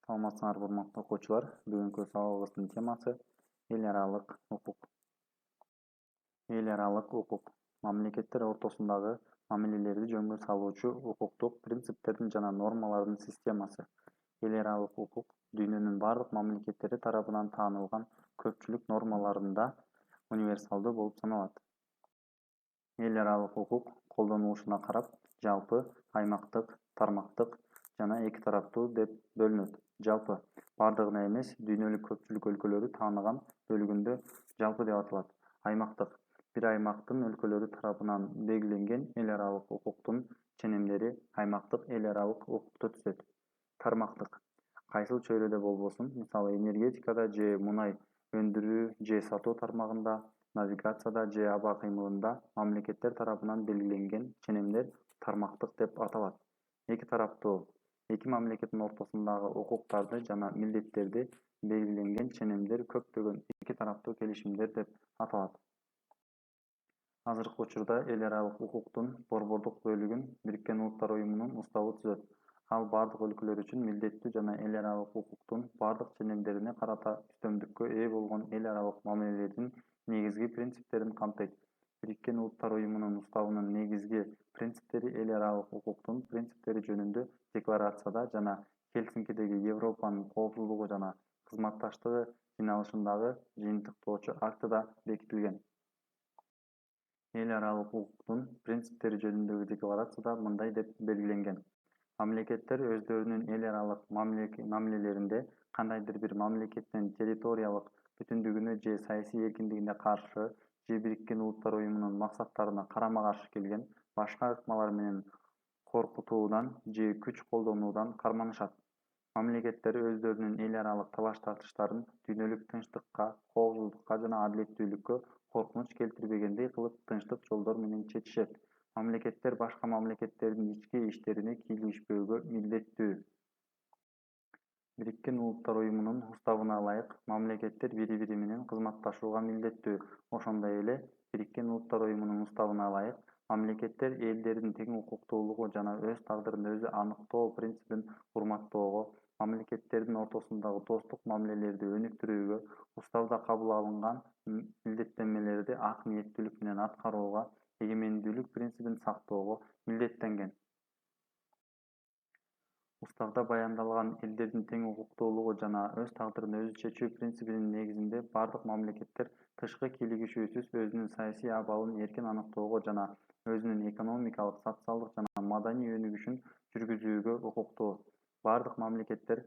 Саламатсыңарбы урматтуу окуучулар. Бүгүнкү сабагыбыздын темасы эл аралык укук. Эл аралык укук мамлекеттер ортосундагы мамилелерди жөнгө салуучу укуктук принциптердин жана нормалардын системасы. Эл аралык укук дүйнөнүн бардык мамлекеттери тарабынан таанылган көпчүлүк нормаларында универсалдуу болуп саналат. Эл аралык укук колдонулушуна карап жалпы, аймактык, тармактык жана эки тараптуу деп бөлүнөт. Жалпы бардыгына эмес, дүйнөлүк көпчүлүк өлкөлөрү тааныган бөлүгүндө жалпы деп аталат. Аймактык бир аймактын өлкөлөрү тарабынан белгиленген эл аралык укуктун ченемдери аймактык эл аралык укукта түзөт. Тармактык кайсыл чөйрөдө болбосун, мисалы энергетикада же мунай өндүрүү же сатуу тармагында, навигацияда же аба кыймылында мамлекеттер тарабынан белгиленген ченемдер тармактык деп аталат. Эки тараптуу эки мамлекеттин ортосундагы укуктарды жана милдеттерди белгиленген ченемдер көптөгөн эки тараптуу келишимдер деп аталат. Азыркы учурда эл аралык укуктун борбордук бөлүгүн Бириккен Улуттар Уюмунун уставы түзөт. Ал бардык өлкөлөр үчүн милдеттүү жана эл аралык укуктун бардык ченемдерине карата үстөмдүккө ээ болгон эл аралык мамилелердин негизги принциптерин камтыйт. Бириккен Улуттар Уюмунун уставынын негизги принциптери эл аралык укуктун принциптери жөнүндө декларацияда жана Хельсинкидеги Европанын коопсуздугу жана кызматташтыгы жыйналышындагы жыйынтыктоочу актыда бекитилген. Эл аралык укуктун принциптери жөнүндөгү декларацияда мындай деп белгиленген: мамлекеттер өздөрүнүн эл аралык мамилелеринде кандайдыр бир мамлекеттин территориялык бүтүндүгүнө же саясий эркиндигине каршы же Бириккен Улуттар Уюмунун максаттарына карама-каршы келген башка ыкмалар менен коркутуудан же күч колдонуудан карманышат. Мамлекеттер өздөрүнүн эл аралык талаш-тартыштарын дүйнөлүк тынчтыкка, коопсуздукка жана адилеттүүлүккө коркунуч келтирбегендей кылып тынчтык жолдор менен чечишет. Мамлекеттер башка мамлекеттердин ички иштерине кийлигишпөөгө милдеттүү. Бириккен Улуттар Уюмунун уставына ылайык мамлекеттер бири-бири менен кызматташууга милдеттүү. Ошондой эле Бириккен Улуттар Уюмунун уставына ылайык мамлекеттер элдердин тең укуктуулугу жана өз тагдырын өзү аныктоо принцибин урматтоого, мамлекеттердин ортосундагы достук мамилелерди өнүктүрүүгө, уставда кабыл алынган милдеттенмелерди ак ниеттүүлүк менен аткарууга, эгемендүүлүк принцибин сактоого милдеттенген. Уставда баяндалган элдердин тең укуктуулугу жана өз тагдырын өзү чечүү принцибинин негизинде бардык мамлекеттер тышкы кийлигишүүсүз өзүнүн саясий абалын эркин аныктоого жана өзүнүн экономикалык, социалдык жана маданий өнүгүшүн жүргүзүүгө укуктуу. Бардык мамлекеттер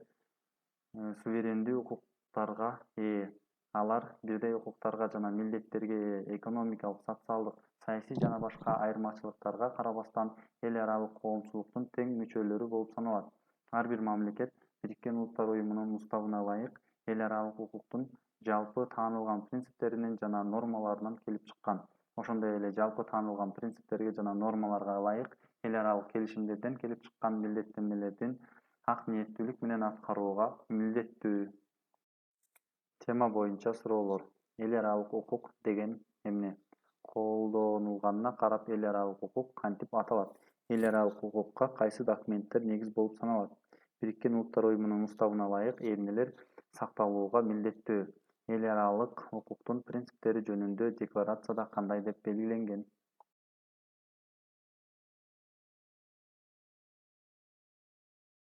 суверендүү укуктарга ээ. Алар бирдей укуктарга жана милдеттерге ээ. Экономикалык, социалдык, саясий жана башка айырмачылыктарга карабастан эл аралык коомчулуктун тең мүчөлөрү болуп саналат. Ар бир мамлекет Бириккен Улуттар Уюмунун уставына ылайык эл аралык укуктун жалпы таанылган принциптеринен жана нормаларынан келип чыккан. Ошондой эле жалпы таанылган принциптерге жана нормаларга ылайык эл аралык келишимдерден келип чыккан милдеттенмелердин ак ниеттүүлүк менен аткарууга милдеттүү. Тема боюнча суроолор. Эл аралык укук деген эмне? Колдонулганына карап эл аралык укук кантип аталат? Эл аралык укукка кайсы документтер негиз болуп саналат? Бириккен Улуттар Уюмунун уставына ылайык эмнелер сакталууга милдеттүү? Эл аралык укуктун принциптери жөнүндө декларацияда кандай деп белгиленген?